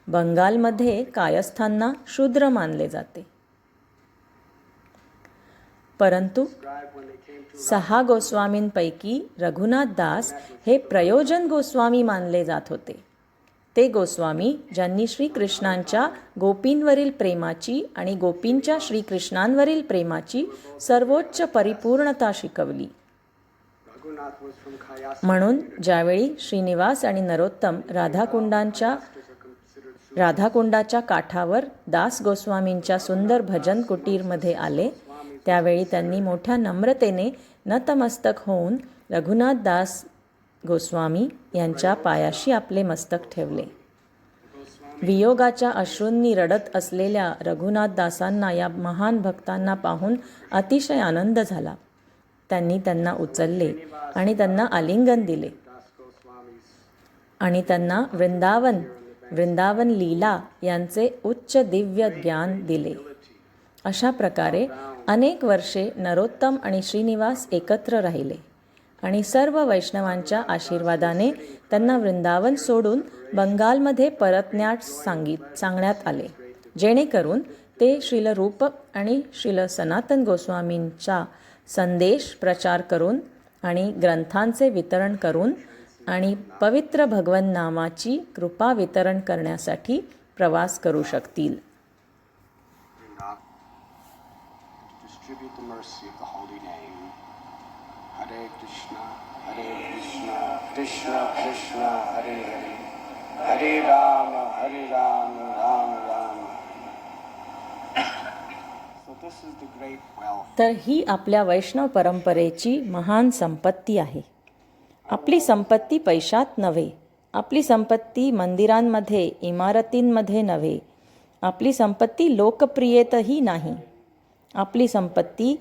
बंगालमध्ये कायस्थांना शूद्र मानले जाते. परंतु Described when they came to 6 गोस्वामींपैकी Raghunath Das हे प्रयोजन गोस्वामी मानले जात होते. ते गोस्वामी ज्यांनी श्रीकृष्णांच्या गोपींवरील प्रेमाची आणि गोपींच्या श्रीकृष्णांवरील प्रेमाची सर्वोच्च परिपूर्णता शिकवली. Raghunath was from Kayas. म्हणून ज्यावेळी श्रीनिवास आणि नरोत्तम राधाकुंडाच्या काठावर दास गोस्वामींच्या सुंदर भजन कुटीरमध्ये आले त्यावेळी त्यांनी मोठ्या नम्रतेने नतमस्तक होऊन रघुनाथ दास गोस्वामी यांच्या पायाशी आपले मस्तक ठेवले. वियोगाच्या अश्रूंनी रडत असलेल्या रघुनाथ दासांना या महान भक्तांना पाहून अतिशय आनंद झाला. त्यांनी त्यांना उचलले आणि त्यांना आलिंगन दिले Das Goswamis. आणि त्यांना वृंदावन लीला यांचे उच्च दिव्य ज्ञान दिले. अशा प्रकारे अनेक वर्षे नरोत्तम आणि श्रीनिवास एकत्र राहिले आणि सर्व वैष्णवांच्या आशीर्वादाने त्यांना वृंदावन सोडून बंगालमध्ये परतण्यास सांगण्यात आले, जेणेकरून ते श्रील रूपक आणि श्रील सनातन गोस्वामींचा संदेश प्रचार करून आणि ग्रंथांचे वितरण करून आणि पवित्र भगवन नामाची कृपा वितरण करण्यासाठी प्रवास करू शकतील. To distribute the mercy of the holy name. Hare Krishna, Krishna Krishna, Hare Hare, Hare Rama, Ram Rama. So this is the great wealth. तर ही आपल्या वैष्णव परंपरेची महान संपत्ती आहे. आपली संपत्ती पैशात नव्हे, आपली संपत्ती मंदिरांमध्ये इमारतींमध्ये नव्हे, आपली संपत्ती लोकप्रियतेतही नाही. आपली संपत्ती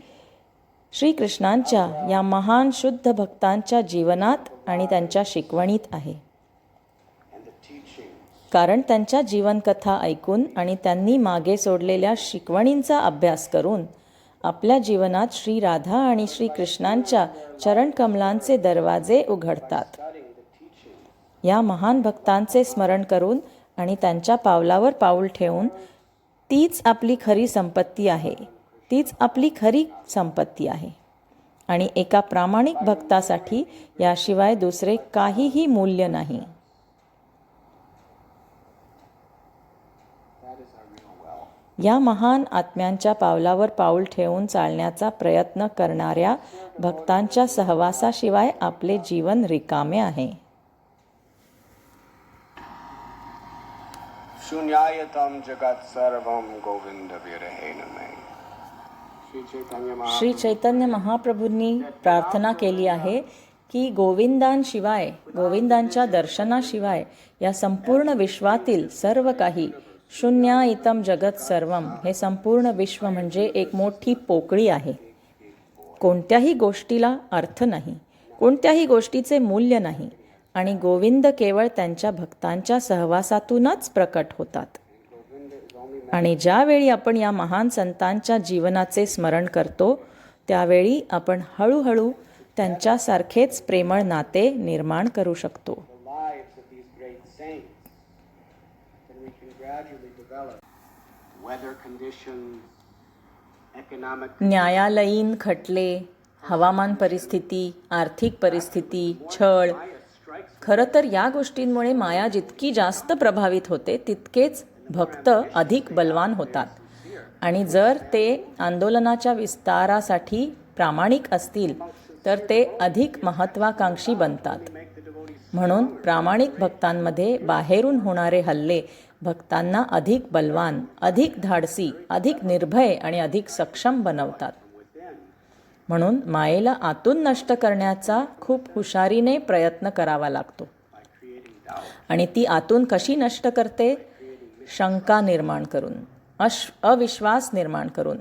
श्रीकृष्णांच्या या महान शुद्ध भक्तांच्या जीवनात आणि त्यांच्या शिकवणीत आहे. And the teaching कारण त्यांच्या जीवनकथा ऐकून आणि त्यांनी मागे सोडलेल्या शिकवणींचा अभ्यास करून आपल्या जीवनात श्री राधा आणि श्रीकृष्णांच्या चरणकमलांचे दरवाजे उघडतात. या महान भक्तांचे स्मरण करून आणि त्यांच्या पावलावर पाऊल ठेवून तीच आपली खरी संपत्ती आहे, तीच आपली खरी संपत्ती आहे. आणि एका प्रामाणिक भक्तासाठी याशिवाय दुसरे काहीही मूल्य नाही. that is our real wealth. या महान आत्म्यांच्या पावलावर पाऊल ठेवून चालण्याचा प्रयत्न करणाऱ्या भक्तांच्या सहवासाशिवाय आपले जीवन रिकामे आहे. Shunyayatam Jagat Sarvam Govinda Virahena May. Sri Chaitanya Mahaprabhu. Shri Chaitanya महाप्रभूंनी प्रार्थना केली आहे की गोविंदांशिवाय, गोविंदांच्या दर्शनाशिवाय या संपूर्ण विश्वातील सर्व काही, शून्यायितम जगत सर्वम, हे संपूर्ण विश्व म्हणजे एक मोठी पोकळी आहे. कोणत्याही गोष्टीला अर्थ नाही, कोणत्याही गोष्टीचे मूल्य नाही आणि गोविंद केवळ त्यांच्या भक्तांच्या सहवासातूनच प्रकट होतात. आणि ज्यावेळी आपण या महान संतांच्या जीवनाचे स्मरण करतो त्यावेळी आपण हळूहळू त्यांच्यासारखेच प्रेमळ नाते निर्माण करू शकतो. The lives of these great saints, then we can gradually develop weather conditions, economic न्यायालयीन खटले, हवामान परिस्थिती, आर्थिक परिस्थिती, छळ, खरं तर या गोष्टींमुळे माया जितकी जास्त प्रभावित होते तितकेच भक्त अधिक बलवान होतात. आणि जर ते आंदोलनाच्या विस्तारासाठी प्रामाणिक असतील तर ते अधिक महत्त्वाकांक्षी बनतात. म्हणून प्रामाणिक भक्तांमध्ये बाहेरून होणारे हल्ले भक्तांना अधिक बलवान, अधिक धाडसी, अधिक निर्भय आणि अधिक सक्षम बनवतात. म्हणून मायेला आतून नष्ट करण्याचा खूप हुशारीने प्रयत्न करावा लागतो. आणि ती आतून कशी नष्ट करते? शंका निर्माण करून, अविश्वास निर्माण करून,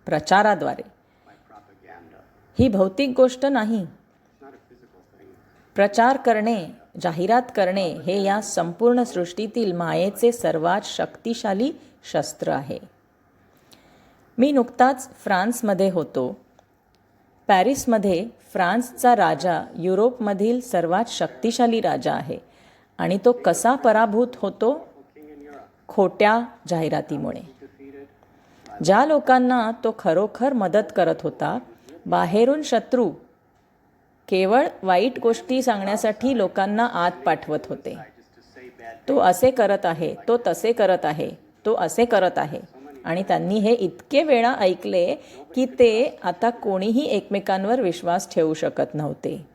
प्रचाराद्वारे. by propaganda. ही भौतिक गोष्ट नाही. It's not a physical thing. प्रचार करणे, जाहिरात करणे हे या संपूर्ण सृष्टीतील मायेचे सर्वात शक्तिशाली शस्त्र आहे. मी नुकताच फ्रान्समध्ये होतो. पॅरिसमध्ये फ्रान्सचा राजा युरोपमधील सर्वात शक्तिशाली राजा आहे आणि तो कसा पराभूत होतो? King in Europe खोट्या जाहिरातीमुळे. defeated. ज्या लोकांना तो खरोखर मदत करत होता, बाहेरून शत्रू केवळ वाईट गोष्टी सांगण्यासाठी लोकांना आत पाठवत होते. Just to say bad. तो असे करत आहे, तो तसे करत आहे, तो असे करत आहे. आणि त्यांनी हे इतके वेळा ऐकले की ते आता कोणीही एकमेकांवर विश्वास ठेवू शकत नव्हते.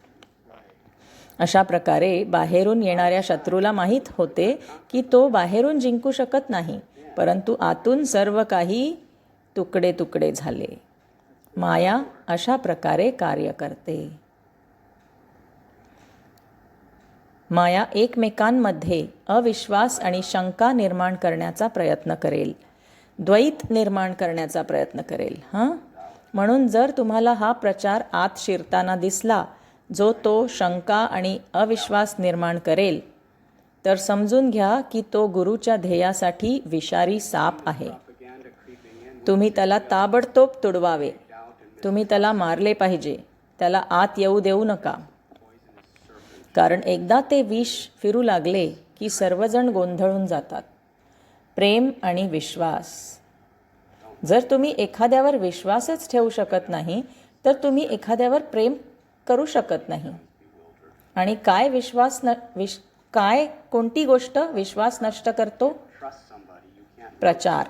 अशा प्रकारे बाहेरून येणाऱ्या शत्रूला माहीत होते की तो बाहेरून जिंकू शकत नाही, परंतु आतून सर्व काही तुकडे तुकडे झाले. माया अशा प्रकारे कार्य करते. माया एकमेकांमध्ये अविश्वास आणि शंका निर्माण करण्याचा प्रयत्न करेल, द्वैत निर्माण करण्याचा प्रयत्न करेल. म्हणून जर तुम्हाला हा प्रचार आत शिरताना दिसला जो तो शंका आणि अविश्वास निर्माण करेल, तर समजून घ्या की तो गुरुच्या ध्येयासाठी विषारी साप आहे. Propaganda creeping in. तुम्ही त्याला ताबडतोब तुडवावे. तुम्ही त्याला मारले पाहिजे. त्याला आत येऊ देऊ नका. कारण एकदा ते विष फिरू लागले की सर्वजण गोंधळून जातात. प्रेम आणि विश्वास. जर तुम्ही एखाद्यावर विश्वासच ठेवू शकत नाही, तर तुम्ही एखाद्यावर प्रेम करू शकत नाही. आणि काय कोणती गोष्ट विश्वास नष्ट करतो? Trust somebody you can't. प्रचार,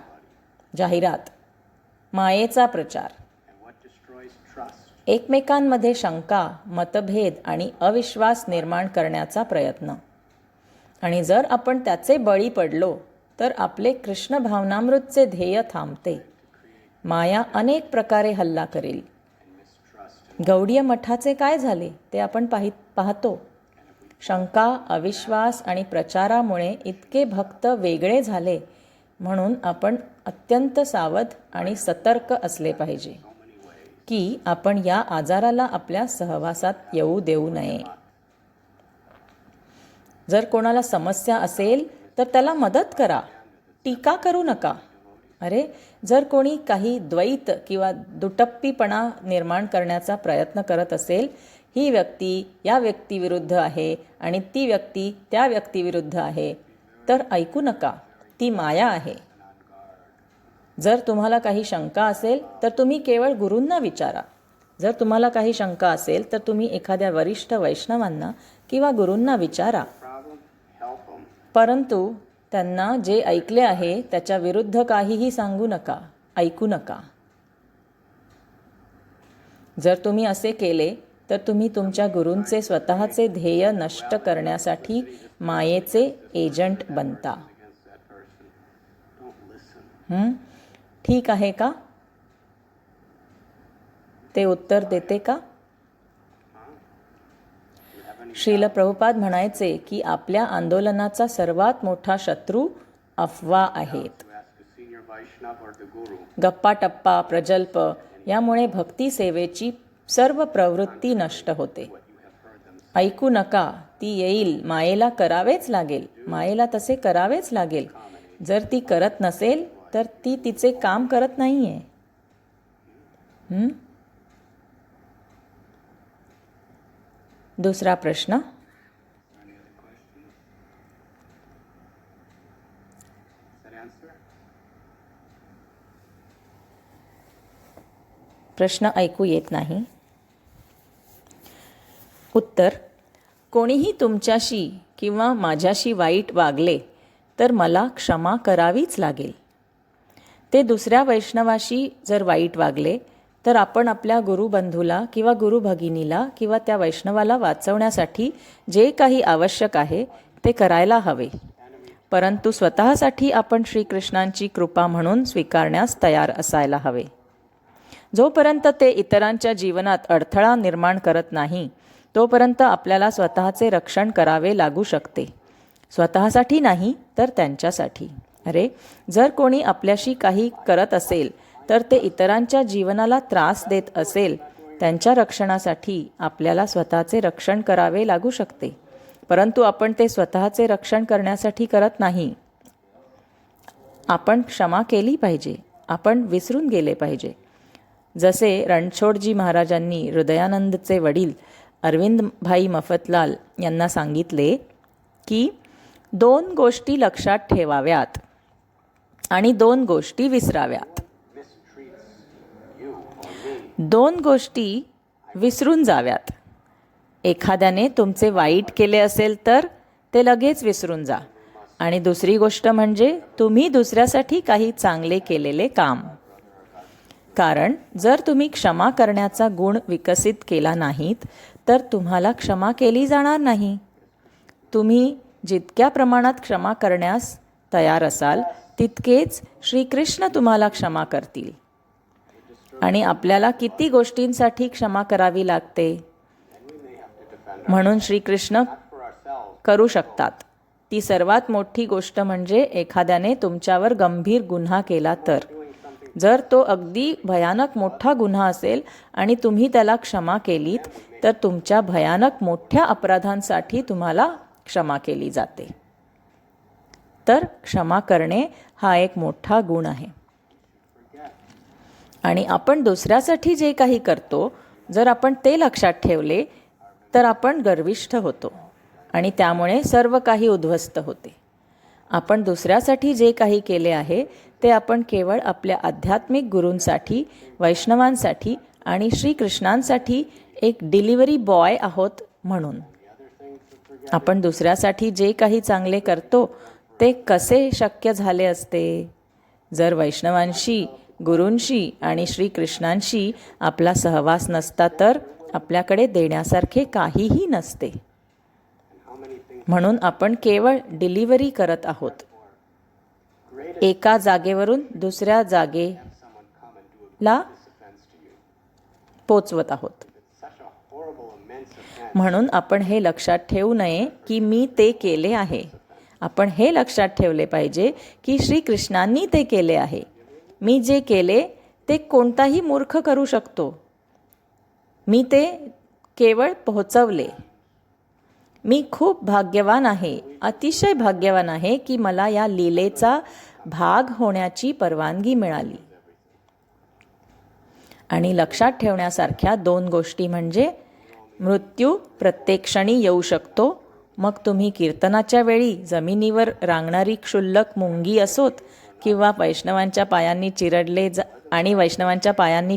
जाहिरात, मायेचा प्रचार. And what destroys trust? एकमेकांमध्ये शंका, मतभेद आणि अविश्वास निर्माण करण्याचा प्रयत्न. आणि जर आपण त्याचे बळी पडलो तर आपले कृष्ण भावनामृतचे ध्येय थांबते. माया अनेक प्रकारे हल्ला करेल. गौडीय मठाचे काय झाले ते आपण पाहतो. शंका, अविश्वास आणि प्रचारामुळे इतके भक्त वेगळे झाले. म्हणून आपण अत्यंत सावध आणि सतर्क असले पाहिजे की आपण या आजाराला आपल्या सहवासात येऊ देऊ नये. जर कोणाला समस्या असेल तर त्याला मदत करा, टीका करू नका. अरे, जर कोणी काही द्वैत किंवा दुटप्पीपणा निर्माण करण्याचा प्रयत्न करत असेल, ही व्यक्ती या व्यक्तीविरुद्ध आहे आणि ती व्यक्ती त्या व्यक्तीविरुद्ध आहे, तर ऐकू नका. ती माया आहे. जर तुम्हाला काही शंका असेल तर तुम्ही केवळ गुरूंना विचारा. जर तुम्हाला काही शंका असेल तर तुम्ही एखाद्या वरिष्ठ वैष्णवांना किंवा गुरूंना विचारा. Problem? Help them. परंतु त्यांना जे ऐकले आहे त्याच्या विरुद्ध काहीही सांगू नका, ऐकू नका. जर तुम्ही असे केले तर तुम्ही तुमच्या गुरूंचे स्वतःचे ध्येय नष्ट करण्यासाठी मायेचे एजंट बनता. Against that person. Don't listen. ठीक आहे का? ते उत्तर देते का? श्रील प्रभुपाद म्हणायचे की आपल्या आंदोलनाचा सर्वात मोठा शत्रू अफवा आहेत. You ask a senior Vaishnava or the guru. गप्पा टप्पा, प्रजल्प यामुळे भक्ती सेवेची सर्व प्रवृत्ती नष्ट होते. ऐकू नका. ती येईल. मायेला करावेच लागेल. मायेला तसे करावेच लागेल. जर ती करत नसेल तर ती तिचे काम करत नाहीये. दुसरा प्रश्न. Any other questions? Does that answer? प्रश्न ऐकू येत नाही. उत्तर. कोणीही तुमच्याशी किंवा माझ्याशी वाईट वागले तर मला क्षमा करावीच लागेल. ते दुसऱ्या वैष्णवाशी जर वाईट वागले तर आपण आपल्या गुरुबंधूला किंवा गुरुभगिनीला किंवा त्या वैष्णवाला वाचवण्यासाठी जे काही आवश्यक आहे ते करायला हवे. परंतु स्वतःसाठी आपण श्रीकृष्णांची कृपा म्हणून स्वीकारण्यास तयार असायला हवे. जोपर्यंत ते इतरांच्या जीवनात अडथळा निर्माण करत नाही तोपर्यंत आपल्याला स्वतःचे रक्षण करावे लागू शकते. स्वतःसाठी नाही तर त्यांच्यासाठी. अरे, जर कोणी आपल्याशी काही करत असेल तर ते इतरांच्या जीवनाला त्रास देत असेल, त्यांच्या रक्षणासाठी आपल्याला स्वतःचे रक्षण करावे लागू शकते. परंतु आपण ते स्वतःचे रक्षण करण्यासाठी करत नाही. आपण क्षमा केली पाहिजे. आपण विसरून गेले पाहिजे. जसे रणछोडजी महाराजांनी हृदयानंदचे वडील अरविंद भाई मफतलाल यांना सांगितले की 2 गोष्टी लक्षात ठेवाव्यात आणि 2 गोष्टी विसराव्यात. 2 गोष्टी विसरून जाव्यात. एखाद्याने तुमचे वाईट केले असेल तर ते लगेच विसरून जा. आणि दुसरी गोष्ट म्हणजे तुम्ही दुसऱ्यासाठी काही चांगले केलेले काम. कारण जर तुम्ही क्षमा करण्याचा गुण विकसित केला नाहीत तर तुम्हाला क्षमा केली जाणार नाही. तुम्ही जितक्या प्रमाणात क्षमा करण्यास तयार असाल तितकेच श्रीकृष्ण तुम्हाला क्षमा करतील. आणि आपल्याला किती गोष्टींसाठी क्षमा करावी लागते म्हणून श्रीकृष्ण करू शकतात. ती सर्वात मोठी गोष्ट म्हणजे एखाद्याने तुमच्यावर गंभीर गुन्हा केला तर. जर तो अगदी भयानक मोठा गुन्हा असेल आणि तुम्ही त्याला क्षमा केलीत तर तुमच्या भयानक मोठ्या अपराधांसाठी तुम्हाला क्षमा केली जाते. तर क्षमा करणे हा एक मोठा गुण आहे. आणि आपण दुसऱ्यासाठी जे काही करतो जर आपण ते लक्षात ठेवले तर आपण गर्विष्ठ होतो आणि त्यामुळे सर्व काही उद्ध्वस्त होते. आपण दुसऱ्यासाठी जे काही केले आहे ते आपण केवळ आपल्या आध्यात्मिक गुरूंसाठी, वैष्णवांसाठी आणि श्रीकृष्णांसाठी एक डिलिव्हरी बॉय आहोत म्हणून. आपण दुसऱ्यासाठी जे काही चांगले करतो ते कसे शक्य झाले असते जर वैष्णवांशी, गुरूंशी आणि श्रीकृष्णांशी आपला सहवास नसता तर आपल्याकडे देण्यासारखे काहीही नसते. म्हणून आपण केवळ डिलिव्हरी करत आहोत. एका जागेवरून दुसऱ्या जागेला पोचवत आहोत. म्हणून आपण हे लक्षात ठेवू नये की मी ते केले आहे. आपण हे लक्षात ठेवले पाहिजे की श्रीकृष्णांनी ते केले आहे. मी जे केले ते कोणताही मूर्ख करू शकतो. मी ते केवळ पोहोचवले. मी खूप भाग्यवान आहे, अतिशय भाग्यवान आहे की मला या लीलेचा भाग होण्याची परवानगी मिळाली. आणि लक्षात ठेवण्यासारख्या 2 गोष्टी म्हणजे मृत्यू प्रत्येक क्षणी येऊ शकतो. मग तुम्ही कीर्तनाच्या वेळी जमिनीवर रांगणारी क्षुल्लक मुंगी असोत किंवा वैष्णवांच्या पायांनी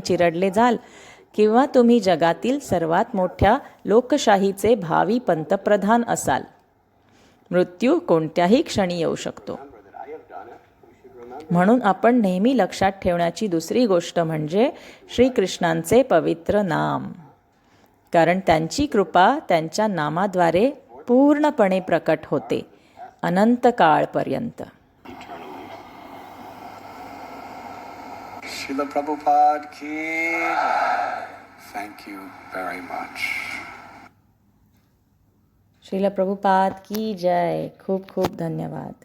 चिरडले जाल किंवा तुम्ही जगातील सर्वात मोठ्या लोकशाहीचे भावी पंतप्रधान असाल. मृत्यू कोणत्याही क्षणी येऊ शकतो. म्हणून आपण नेहमी लक्षात ठेवण्याची दुसरी गोष्ट म्हणजे श्रीकृष्णांचे पवित्र नाम. कारण त्यांची कृपा त्यांच्या नामाद्वारे पूर्णपणे प्रकट होते अनंत काळपर्यंत. Srila Prabhupada ki jai. Thank you very much. Srila Prabhupada की जय. खूप खूप धन्यवाद.